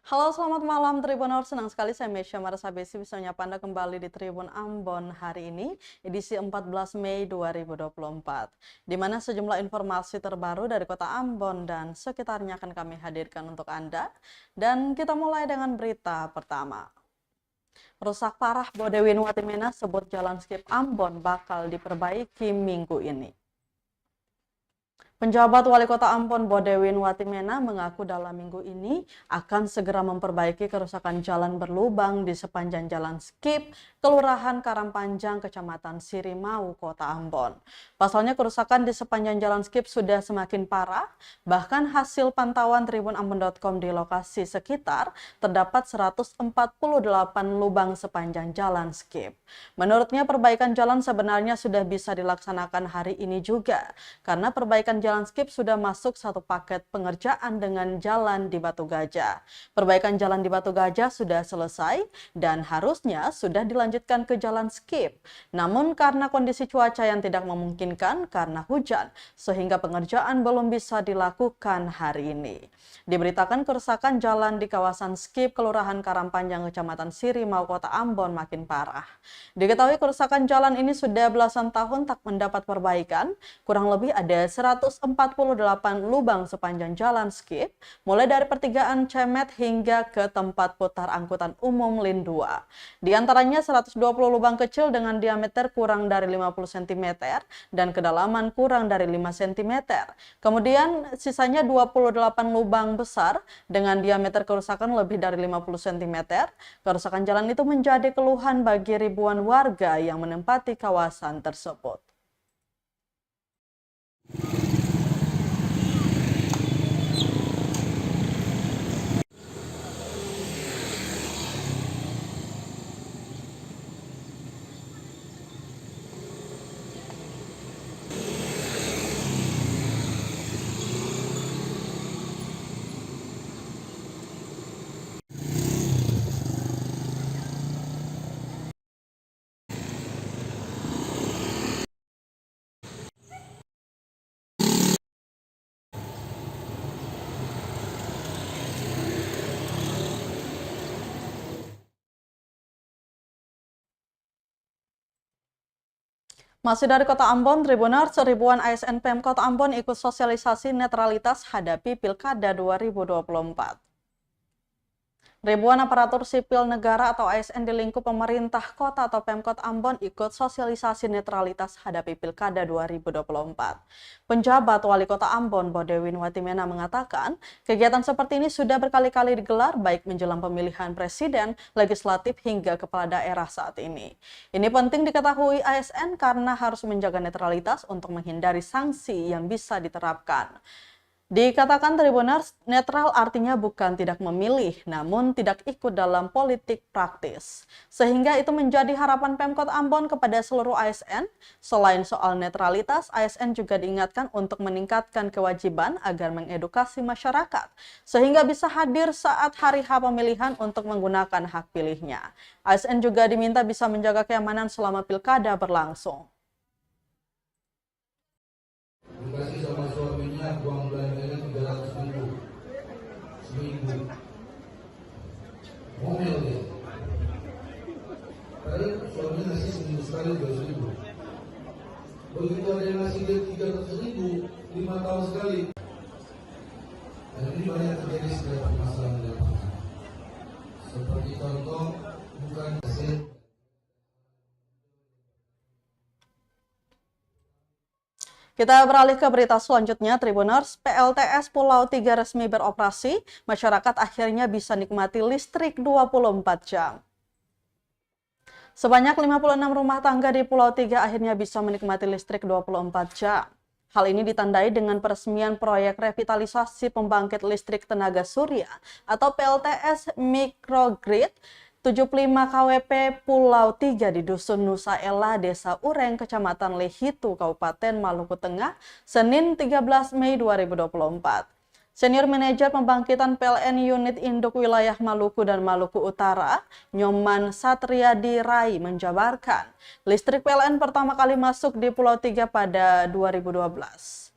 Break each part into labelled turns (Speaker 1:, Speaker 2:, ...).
Speaker 1: Halo, selamat malam Tribuners. Senang sekali saya Mesya Marasabesi bisa menyapa Anda kembali di Tribun Ambon hari ini, edisi 14 Mei 2024. Di mana sejumlah informasi terbaru dari kota Ambon dan sekitarnya akan kami hadirkan untuk Anda. Dan kita mulai dengan berita pertama. Rusak parah Bodewin Watimena sebut jalan skip Ambon bakal diperbaiki minggu ini. Penjabat Wali Kota Ambon Bodewin Watimena mengaku dalam minggu ini akan segera memperbaiki kerusakan jalan berlubang di sepanjang jalan Skip, Kelurahan Karangpanjang, Kecamatan Sirimau, Kota Ambon. Pasalnya kerusakan di sepanjang jalan Skip sudah semakin parah, bahkan hasil pantauan tribunambon.com di lokasi sekitar terdapat 148 lubang sepanjang jalan Skip. Menurutnya perbaikan jalan sebenarnya sudah bisa dilaksanakan hari ini juga, karena perbaikan jalan Skip sudah masuk satu paket pengerjaan dengan jalan di Batu Gajah. Perbaikan jalan di Batu Gajah sudah selesai dan harusnya sudah dilanjutkan ke jalan Skip. Namun karena kondisi cuaca yang tidak memungkinkan karena hujan, sehingga pengerjaan belum bisa dilakukan hari ini. Diberitakan kerusakan jalan di kawasan Skip, Kelurahan Karangpanjang, Kecamatan Sirimau, Kota Ambon makin parah. Diketahui kerusakan jalan ini sudah belasan tahun tak mendapat perbaikan, kurang lebih ada 148 lubang sepanjang jalan Skip, mulai dari pertigaan Cemet hingga ke tempat putar angkutan umum Lin 2. Di antaranya 120 lubang kecil dengan diameter kurang dari 50 cm dan kedalaman kurang dari 5 cm. Kemudian sisanya 28 lubang besar dengan diameter kerusakan lebih dari 50 cm. Kerusakan jalan itu menjadi keluhan bagi ribuan warga yang menempati kawasan tersebut. Masih dari Kota Ambon, Tribuners, ribuan ASN Pemkot Ambon ikut sosialisasi netralitas hadapi Pilkada 2024. Ribuan aparatur sipil negara atau ASN di lingkup pemerintah kota atau Pemkot Ambon ikut sosialisasi netralitas hadapi Pilkada 2024. Penjabat Wali Kota Ambon Bodewin Watimena mengatakan, kegiatan seperti ini sudah berkali-kali digelar baik menjelang pemilihan presiden, legislatif hingga kepala daerah saat ini. Ini penting diketahui ASN karena harus menjaga netralitas untuk menghindari sanksi yang bisa diterapkan. Dikatakan Tribuners, netral artinya bukan tidak memilih, namun tidak ikut dalam politik praktis. Sehingga itu menjadi harapan Pemkot Ambon kepada seluruh ASN. Selain soal netralitas, ASN juga diingatkan untuk meningkatkan kewajiban agar mengedukasi masyarakat, sehingga bisa hadir saat hari H pemilihan untuk menggunakan hak pilihnya. ASN juga diminta bisa menjaga keamanan selama pilkada berlangsung.
Speaker 2: Dikasih sama suaminya uang belanjanya 300.000 seminggu, ngomel dia. Padahal suaminya ngasih seminggu sekali 200.000. Begitu ada yang ngasih dia 300.000 5 tahun sekali. Dan ini banyak terjadi setiap permasalahan di lapangan. Seperti contoh bukan hasil.
Speaker 1: Kita beralih ke berita selanjutnya, Tribuners. PLTS Pulau 3 resmi beroperasi, masyarakat akhirnya bisa nikmati listrik 24 jam. Sebanyak 56 rumah tangga di Pulau 3 akhirnya bisa menikmati listrik 24 jam. Hal ini ditandai dengan peresmian proyek revitalisasi pembangkit listrik tenaga surya atau PLTS Microgrid 75 KWP Pulau 3 di Dusun Nusa Ela, Desa Ureng, Kecamatan Lehitu, Kabupaten Maluku Tengah, Senin 13 Mei 2024. Senior Manajer Pembangkitan PLN Unit Induk Wilayah Maluku dan Maluku Utara, Nyoman Satriadi Rai menjabarkan, listrik PLN pertama kali masuk di Pulau 3 pada 2012.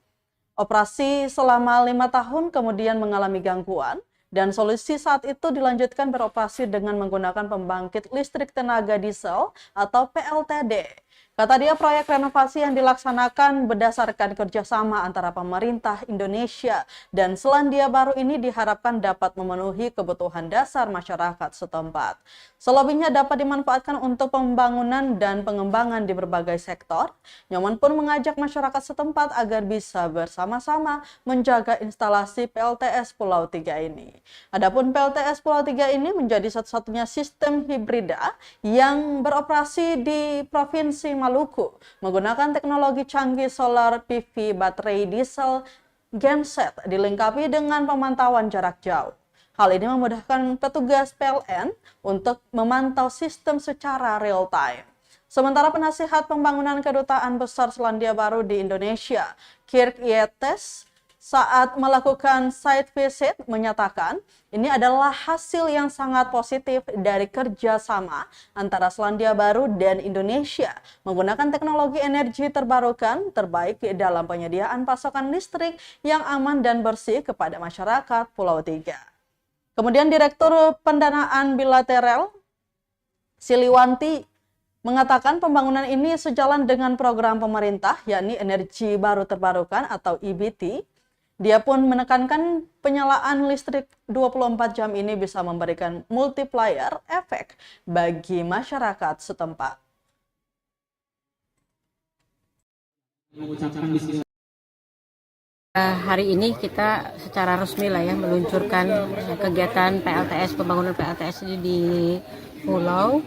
Speaker 1: Operasi selama 5 tahun kemudian mengalami gangguan, Dan solusi saat itu dilanjutkan beroperasi dengan menggunakan pembangkit listrik tenaga diesel atau PLTD. Kata dia, proyek renovasi yang dilaksanakan berdasarkan kerjasama antara pemerintah Indonesia dan Selandia Baru ini diharapkan dapat memenuhi kebutuhan dasar masyarakat setempat. Selebihnya dapat dimanfaatkan untuk pembangunan dan pengembangan di berbagai sektor. Nyoman pun mengajak masyarakat setempat agar bisa bersama-sama menjaga instalasi PLTS Pulau Tiga ini. Adapun PLTS Pulau Tiga ini menjadi satu-satunya sistem hibrida yang beroperasi di Provinsi Maluku menggunakan teknologi canggih solar PV baterai diesel genset dilengkapi dengan pemantauan jarak jauh. Hal ini memudahkan petugas PLN untuk memantau sistem secara real time. Sementara penasihat pembangunan Kedutaan Besar Selandia Baru di Indonesia, Kirk Yetes, saat melakukan site visit menyatakan ini adalah hasil yang sangat positif dari kerjasama antara Selandia Baru dan Indonesia menggunakan teknologi energi terbarukan terbaik dalam penyediaan pasokan listrik yang aman dan bersih kepada masyarakat Pulau Tiga. Kemudian Direktur Pendanaan Bilateral Siliwanti mengatakan pembangunan ini sejalan dengan program pemerintah yakni Energi Baru Terbarukan atau EBT. Dia pun menekankan penyalaan listrik 24 jam ini bisa memberikan multiplier efek bagi masyarakat setempat.
Speaker 3: Hari ini kita secara resmi lah ya meluncurkan kegiatan PLTS, pembangunan PLTS ini di Pulau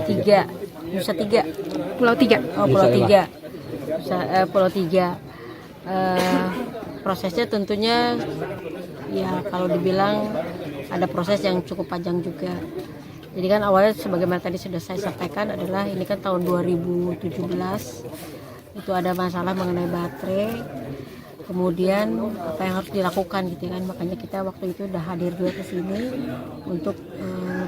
Speaker 3: Tiga, Nusa Tiga.
Speaker 4: Pulau Tiga.
Speaker 3: Oh, Pulau Tiga. Pulau Tiga. Prosesnya tentunya ya kalau dibilang ada proses yang cukup panjang juga. Jadi kan awalnya sebagaimana tadi sudah saya sampaikan adalah ini kan tahun 2017 itu ada masalah mengenai baterai. Kemudian apa yang harus dilakukan gitu kan, makanya kita waktu itu udah hadir juga ke sini untuk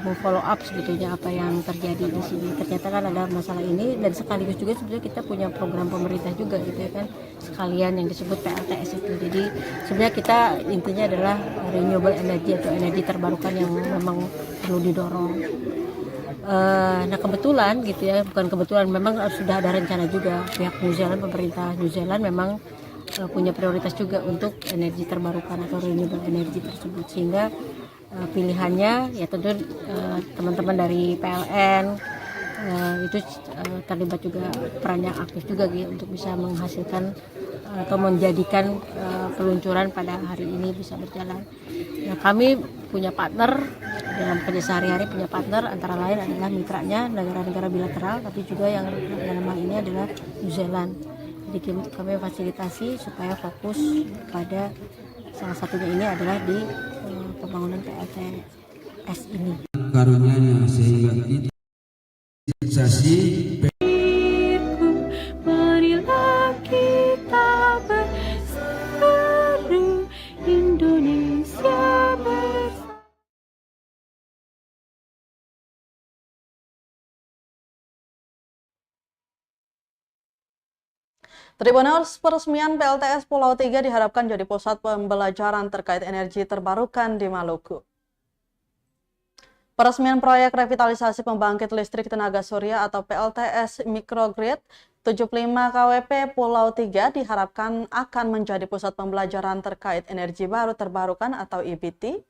Speaker 3: memfollow up sebetulnya apa yang terjadi di sini. Ternyata kan ada masalah ini dan sekaligus juga sebetulnya kita punya program pemerintah juga gitu ya kan, sekalian yang disebut PLTS itu. Jadi sebenarnya kita intinya adalah renewable energy atau energi terbarukan yang memang perlu didorong. Nah kebetulan gitu ya, bukan kebetulan, memang sudah ada rencana juga pihak New Zealand, pemerintah New Zealand memang punya prioritas juga untuk energi terbarukan atau renewable energy tersebut, sehingga pilihannya ya tentu teman-teman dari PLN itu terlibat juga peran yang aktif juga gitu untuk bisa menghasilkan atau menjadikan peluncuran pada hari ini bisa berjalan. Nah, kami punya partner dalam kerja sehari-hari, punya partner antara lain adalah mitranya negara-negara bilateral, tapi juga yang dalam hal ini adalah New Zealand. Jadi kami fasilitasi supaya fokus pada salah satunya ini adalah di pembangunan PLTS ini.
Speaker 5: Karunia sehingga digitalisasi.
Speaker 4: Marilah kita berseru Indonesia bersatu.
Speaker 1: Tribuners, peresmian PLTS Pulau Tiga diharapkan jadi pusat pembelajaran terkait energi terbarukan di Maluku. Peresmian proyek revitalisasi pembangkit listrik tenaga surya atau PLTS Microgrid 75 kWp Pulau Tiga diharapkan akan menjadi pusat pembelajaran terkait energi baru terbarukan atau EBT.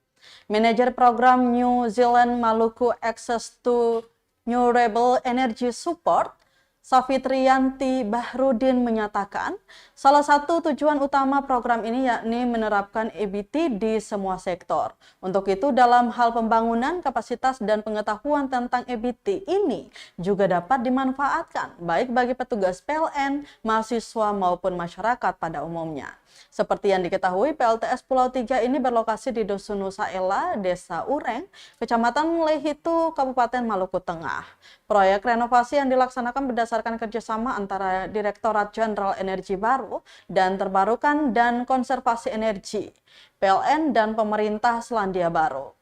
Speaker 1: Manajer program New Zealand Maluku Access to Renewable Energy Support, Safitriyanti Bahrudin menyatakan, salah satu tujuan utama program ini yakni menerapkan EBT di semua sektor. Untuk itu, dalam hal pembangunan kapasitas dan pengetahuan tentang EBT ini juga dapat dimanfaatkan baik bagi petugas PLN, mahasiswa maupun masyarakat pada umumnya. Seperti yang diketahui, PLTS Pulau Tiga ini berlokasi di Dusun Nusa Ela, Desa Ureng, Kecamatan Lehitu, Kabupaten Maluku Tengah. Proyek renovasi yang dilaksanakan berdasarkan kerjasama antara Direktorat Jenderal Energi Baru dan Terbarukan dan Konservasi Energi, PLN, dan pemerintah Selandia Baru.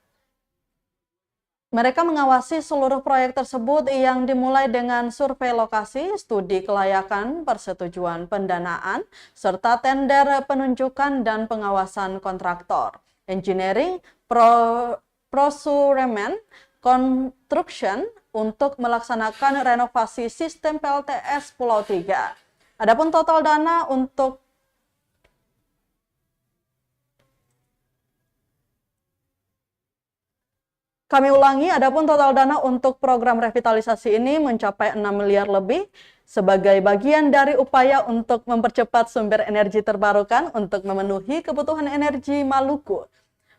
Speaker 1: Mereka mengawasi seluruh proyek tersebut yang dimulai dengan survei lokasi, studi kelayakan, persetujuan pendanaan, serta tender penunjukan dan pengawasan kontraktor. Engineering, Procurement, Construction untuk melaksanakan renovasi sistem PLTS Pulau 3. Adapun total dana untuk Kami ulangi, adapun total dana untuk program revitalisasi ini mencapai 6 miliar lebih sebagai bagian dari upaya untuk mempercepat sumber energi terbarukan untuk memenuhi kebutuhan energi Maluku.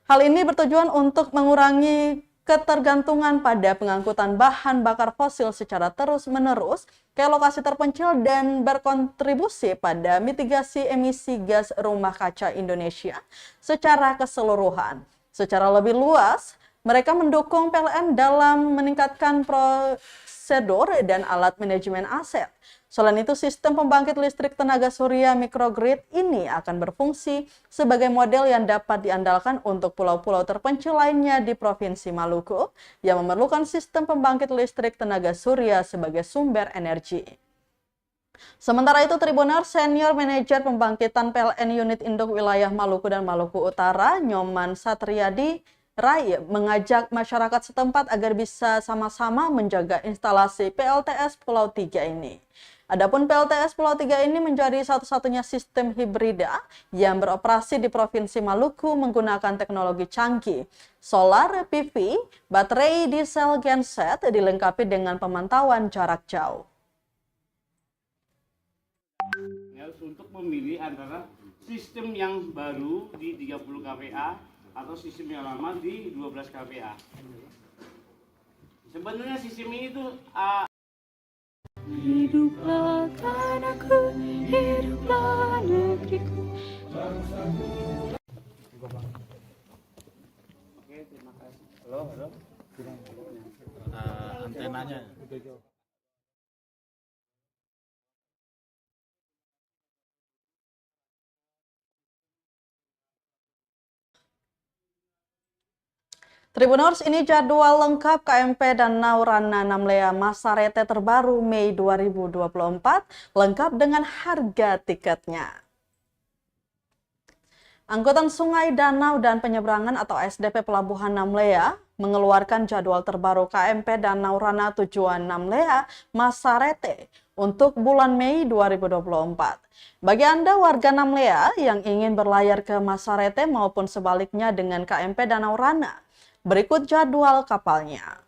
Speaker 1: Hal ini bertujuan untuk mengurangi ketergantungan pada pengangkutan bahan bakar fosil secara terus-menerus ke lokasi terpencil dan berkontribusi pada mitigasi emisi gas rumah kaca Indonesia secara keseluruhan. Secara lebih luas, mereka mendukung PLN dalam meningkatkan prosedur dan alat manajemen aset. Selain itu, sistem pembangkit listrik tenaga surya microgrid ini akan berfungsi sebagai model yang dapat diandalkan untuk pulau-pulau terpencil lainnya di Provinsi Maluku yang memerlukan sistem pembangkit listrik tenaga surya sebagai sumber energi. Sementara itu, Tribuners Senior Manager Pembangkitan PLN Unit Induk Wilayah Maluku dan Maluku Utara, Nyoman Satriadi Rai, mengajak masyarakat setempat agar bisa sama-sama menjaga instalasi PLTS Pulau 3 ini. Adapun PLTS Pulau 3 ini menjadi satu-satunya sistem hibrida yang beroperasi di Provinsi Maluku menggunakan teknologi canggih. Solar PV, baterai diesel genset dilengkapi dengan pemantauan jarak jauh.
Speaker 6: Untuk memilih antara sistem yang baru di 30 kVA atau sistem yang lama di 12 kVA. Sebenarnya sistem ini tuh
Speaker 4: Hiduplah tanahku, hiduplah negeriku.
Speaker 6: Oke, terima kasih. Halo.
Speaker 7: Antenanya.
Speaker 1: Tribuners, ini jadwal lengkap KMP Danau Rana Namlea Masarete terbaru Mei 2024, lengkap dengan harga tiketnya. Angkutan Sungai, Danau, dan Penyeberangan atau SDP Pelabuhan Namlea mengeluarkan jadwal terbaru KMP Danau Rana tujuan Namlea Masarete untuk bulan Mei 2024. Bagi Anda warga Namlea yang ingin berlayar ke Masarete maupun sebaliknya dengan KMP Danau Rana, berikut jadwal kapalnya.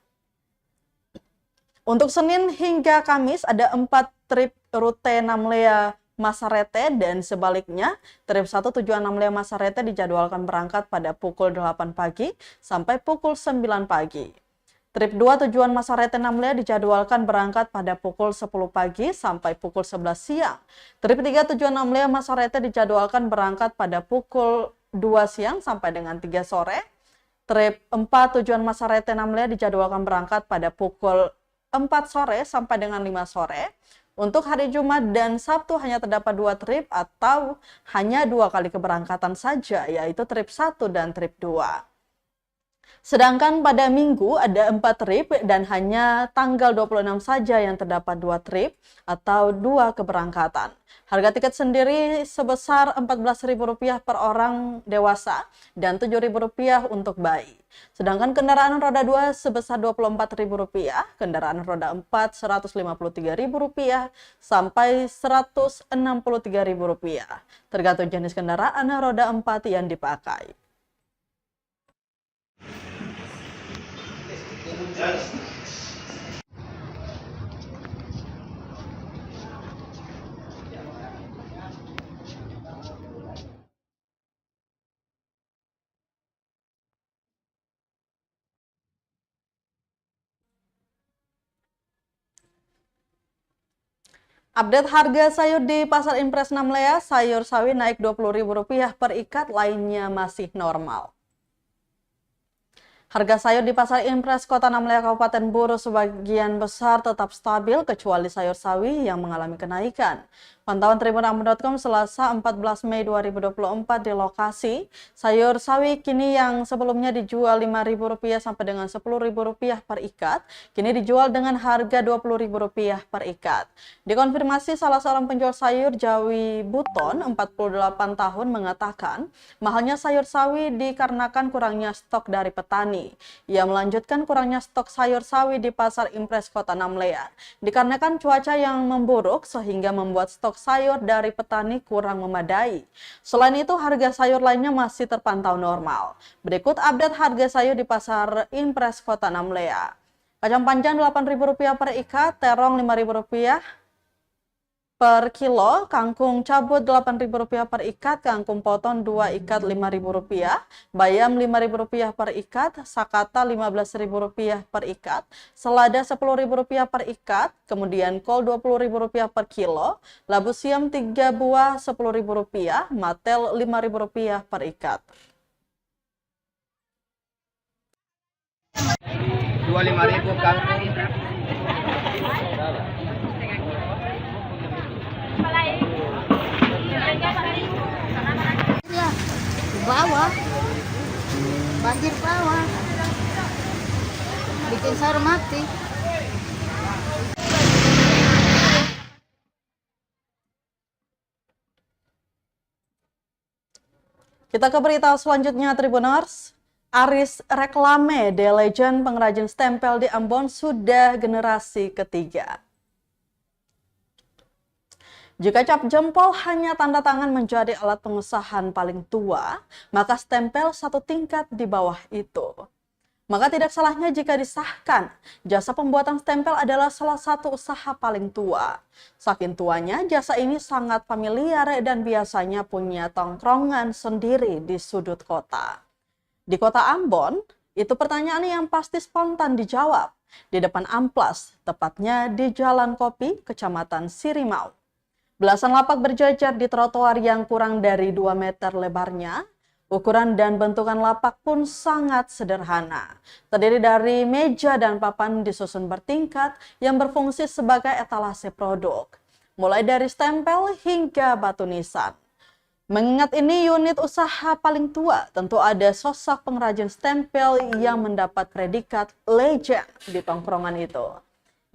Speaker 1: Untuk Senin hingga Kamis ada 4 trip rute Namlea Masarete dan sebaliknya. Trip 1 tujuan Namlea Masarete dijadwalkan berangkat pada pukul 8 pagi sampai pukul 9 pagi. Trip 2 tujuan Masarete Namlea dijadwalkan berangkat pada pukul 10 pagi sampai pukul 11 siang. Trip 3 tujuan Namlea Masarete dijadwalkan berangkat pada pukul 2 siang sampai dengan 3 sore. Trip 4 tujuan Masarete Namlea dijadwalkan berangkat pada pukul 4 sore sampai dengan 5 sore. Untuk hari Jumat dan Sabtu hanya terdapat 2 trip atau hanya 2 kali keberangkatan saja, yaitu trip 1 dan trip 2. Sedangkan pada Minggu ada 4 trip dan hanya tanggal 26 saja yang terdapat 2 trip atau 2 keberangkatan. Harga tiket sendiri sebesar Rp14.000 per orang dewasa dan Rp7.000 untuk bayi. Sedangkan kendaraan roda 2 sebesar Rp24.000, kendaraan roda 4 Rp153.000 sampai Rp163.000, tergantung jenis kendaraan roda 4 yang dipakai. Update harga sayur di Pasar Impres Namlea, sayur sawi naik Rp20.000 per ikat, lainnya masih normal. Harga sayur di Pasar Impres Kota Namlea Kabupaten Buru sebagian besar tetap stabil kecuali sayur sawi yang mengalami kenaikan. Pantauan tribunambon.com Selasa 14 Mei 2024 di lokasi, sayur sawi kini yang sebelumnya dijual Rp5.000 sampai dengan Rp10.000 per ikat, kini dijual dengan harga Rp20.000 per ikat. Dikonfirmasi salah seorang penjual sayur Jawi Buton, 48 tahun mengatakan, mahalnya sayur sawi dikarenakan kurangnya stok dari petani. Ia melanjutkan kurangnya stok sayur sawi di Pasar Impres Kota Namlea, dikarenakan cuaca yang memburuk sehingga membuat stok sayur dari petani kurang memadai. Selain itu, harga sayur lainnya masih terpantau normal. Berikut update harga sayur di Pasar Impres Kota Namlea. Kacang panjang Rp8.000 per ikat, terong Rp5.000 per kilo, kangkung cabut Rp8.000 per ikat, kangkung potong 2 ikat Rp5.000, bayam Rp5.000 per ikat, sakata Rp15.000 per ikat, selada Rp10.000 per ikat, kemudian kol Rp20.000 per kilo, labu siam 3 buah Rp10.000, matel Rp5.000 per ikat.
Speaker 7: 25.000 kangkung.
Speaker 8: Ya, ke bawah, banjir bawah, bikin sayur mati.
Speaker 1: Kita ke berita selanjutnya, Tribuners. Aris Reklame, The Legend pengrajin stempel di Ambon sudah generasi ketiga. Jika cap jempol hanya tanda tangan menjadi alat pengesahan paling tua, maka stempel satu tingkat di bawah itu. Maka tidak salahnya jika disahkan, jasa pembuatan stempel adalah salah satu usaha paling tua. Saking tuanya, jasa ini sangat familiar dan biasanya punya tongkrongan sendiri di sudut kota. Di kota Ambon, itu pertanyaan yang pasti spontan dijawab. Di depan amplas, tepatnya di Jalan Kopi, Kecamatan Sirimau. Belasan lapak berjajar di trotoar yang kurang dari 2 meter lebarnya. Ukuran dan bentukan lapak pun sangat sederhana. Terdiri dari meja dan papan disusun bertingkat yang berfungsi sebagai etalase produk. Mulai dari stempel hingga batu nisan. Mengingat ini unit usaha paling tua, tentu ada sosok pengrajin stempel yang mendapat predikat legend di tongkrongan itu.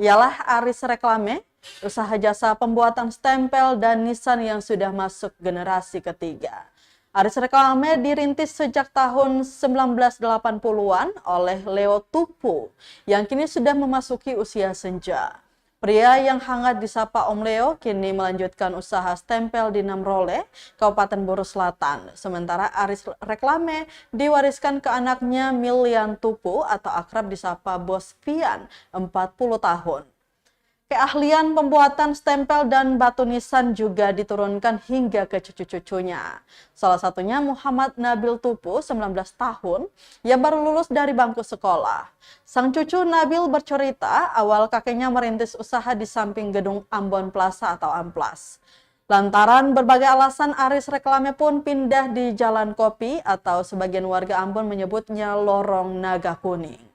Speaker 1: Ialah Aris Reklame, usaha jasa pembuatan stempel dan nisan yang sudah masuk generasi ketiga. Aris Reklame dirintis sejak tahun 1980-an oleh Leo Tupu, yang kini sudah memasuki usia senja. Pria yang hangat disapa Om Leo kini melanjutkan usaha stempel di Namrole, Kabupaten Buru Selatan. Sementara Aris Reklame diwariskan ke anaknya Milian Tupu atau akrab disapa Bos Pian, 40 tahun. Keahlian pembuatan stempel dan batu nisan juga diturunkan hingga ke cucu-cucunya. Salah satunya Muhammad Nabil Tupu, 19 tahun, yang baru lulus dari bangku sekolah. Sang cucu Nabil bercerita, awal kakeknya merintis usaha di samping gedung Ambon Plaza atau Amplas. Lantaran berbagai alasan, Aris Reklame pun pindah di Jalan Kopi atau sebagian warga Ambon menyebutnya Lorong Naga Kuning.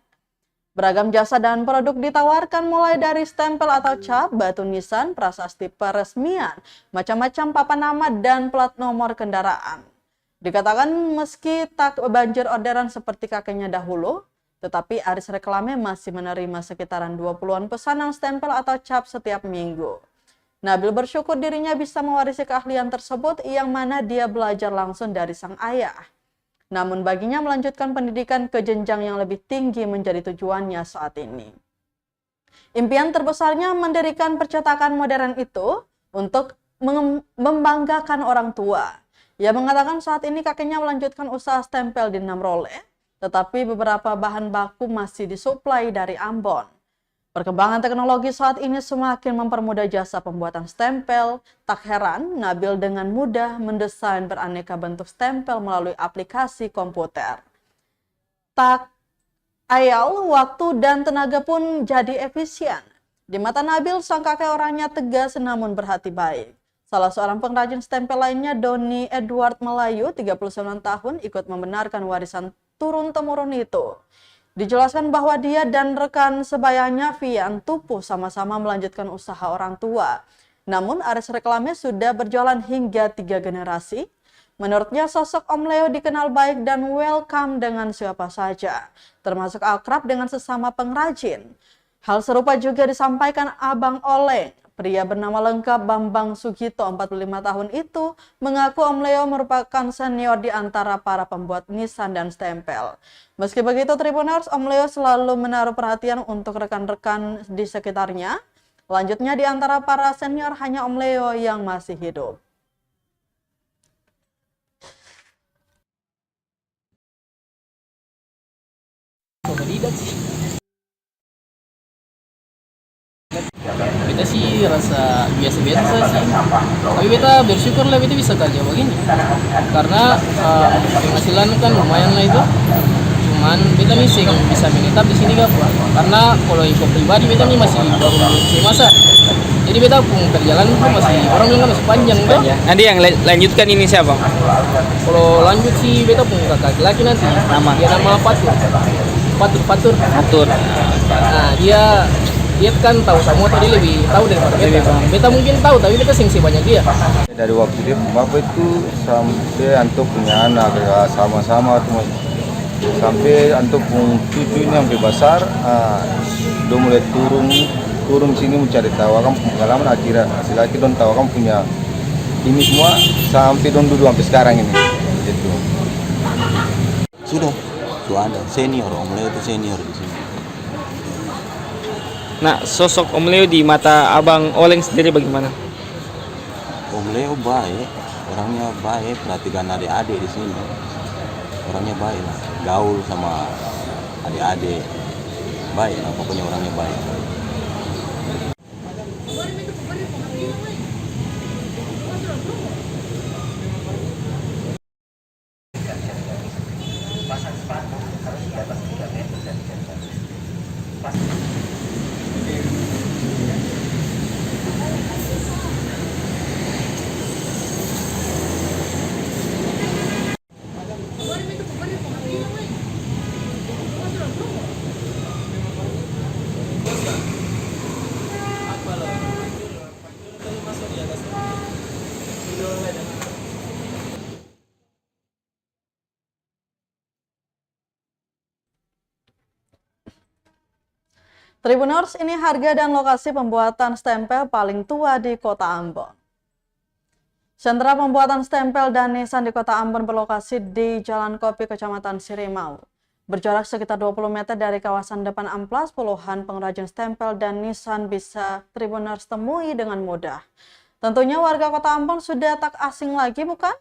Speaker 1: Beragam jasa dan produk ditawarkan mulai dari stempel atau cap, batu nisan, prasasti peresmian, macam-macam papan nama dan plat nomor kendaraan. Dikatakan meski tak banjir orderan seperti kakeknya dahulu, tetapi Aris Reklame masih menerima sekitaran 20-an pesanan stempel atau cap setiap minggu. Nabil bersyukur dirinya bisa mewarisi keahlian tersebut yang mana dia belajar langsung dari sang ayah. Namun baginya melanjutkan pendidikan ke jenjang yang lebih tinggi menjadi tujuannya saat ini. Impian terbesarnya mendirikan percetakan modern itu untuk membanggakan orang tua. Ia mengatakan saat ini kakeknya melanjutkan usaha stempel di Namrole, tetapi beberapa bahan baku masih disuplai dari Ambon. Perkembangan teknologi saat ini semakin mempermudah jasa pembuatan stempel. Tak heran, Nabil dengan mudah mendesain beraneka bentuk stempel melalui aplikasi komputer. Tak ayal, waktu dan tenaga pun jadi efisien. Di mata Nabil, sang kakek orangnya tegas namun berhati baik. Salah seorang pengrajin stempel lainnya, Doni Edward Melayu, 39 tahun, ikut membenarkan warisan turun-temurun itu. Dijelaskan bahwa dia dan rekan sebayanya Vian Tupu sama-sama melanjutkan usaha orang tua. Namun Aris Reklame sudah berjualan hingga 3 generasi. Menurutnya sosok Om Leo dikenal baik dan welcome dengan siapa saja, termasuk akrab dengan sesama pengrajin. Hal serupa juga disampaikan Abang Oleng. Pria bernama lengkap Bambang Sugito, 45 tahun itu, mengaku Om Leo merupakan senior di antara para pembuat nisan dan stempel. Meski begitu, Tribuners, Om Leo selalu menaruh perhatian untuk rekan-rekan di sekitarnya. Selanjutnya, di antara para senior hanya Om Leo yang masih hidup.
Speaker 9: Beta sih rasa biasa-biasa sih, tapi beta bersyukur lah beta bisa kerja begini karena penghasilan kan lumayan lah itu. Cuman beta nih sing bisa menetap di sini gak apa, karena kalau ikut pribadi beta nih masih baru masa, jadi beta pun perjalanan tuh masih orang bilang masih panjang tuh.
Speaker 7: Nanti yang lanjutkan ini siapa?
Speaker 9: Kalau lanjut sih beta pun kakak laki nanti nama Fatur. Nah dia kan tahu semua, tadi lebih tahu daripada beta. Beta mungkin tahu, tapi beta sengsi banyak dia.
Speaker 10: Dari waktu dia bapak itu sampai antum punya anak ya, sama-sama tuh sampai antum pun cucunya sampai besar, udah mulai turun sini mencari tahu kan pengalaman akhirnya laki don tahu kan punya ini semua sampai don dulu sampai sekarang ini gitu.
Speaker 11: Sudah ada senior, Om Leo itu senior di sini.
Speaker 7: Nah, sosok Om Leo di mata Abang Oleng sendiri bagaimana?
Speaker 11: Om Leo baik, orangnya baik, perhatikan adik-adik di sini. Orangnya baik lah, gaul sama adik-adik. Baik lah, pokoknya orangnya baik.
Speaker 1: Tribuners, ini harga dan lokasi pembuatan stempel paling tua di Kota Ambon. Sentra pembuatan stempel dan nisan di Kota Ambon berlokasi di Jalan Kopi, Kecamatan Sirimau. Berjarak sekitar 20 meter dari kawasan depan amplas, puluhan pengrajin stempel dan nisan bisa Tribuners temui dengan mudah. Tentunya warga Kota Ambon sudah tak asing lagi, bukan?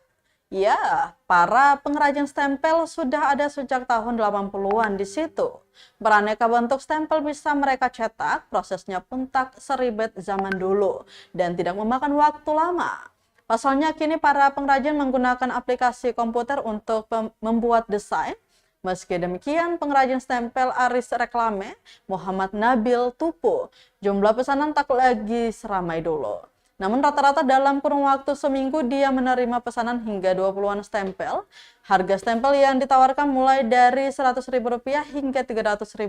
Speaker 1: Ya, para pengrajin stempel sudah ada sejak tahun 80-an di situ. Beraneka bentuk stempel bisa mereka cetak, prosesnya pun tak seribet zaman dulu dan tidak memakan waktu lama. Pasalnya kini para pengrajin menggunakan aplikasi komputer untuk membuat desain. Meski demikian, pengrajin stempel Aris Reklame, Muhammad Nabil Tupu, jumlah pesanan tak lagi seramai dulu. Namun rata-rata dalam kurun waktu seminggu dia menerima pesanan hingga 20-an stempel. Harga stempel yang ditawarkan mulai dari Rp100.000 hingga Rp300.000,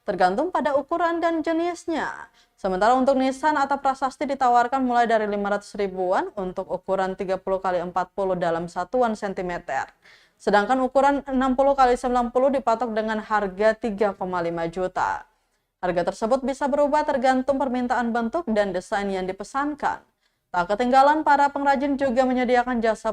Speaker 1: tergantung pada ukuran dan jenisnya. Sementara untuk nisan atau prasasti ditawarkan mulai dari 500 ribuan untuk ukuran 30 x 40 dalam satuan sentimeter. Sedangkan ukuran 60 x 90 dipatok dengan harga 3,5 juta. Harga tersebut bisa berubah tergantung permintaan bentuk dan desain yang dipesankan. Tak ketinggalan, para pengrajin juga menyediakan jasa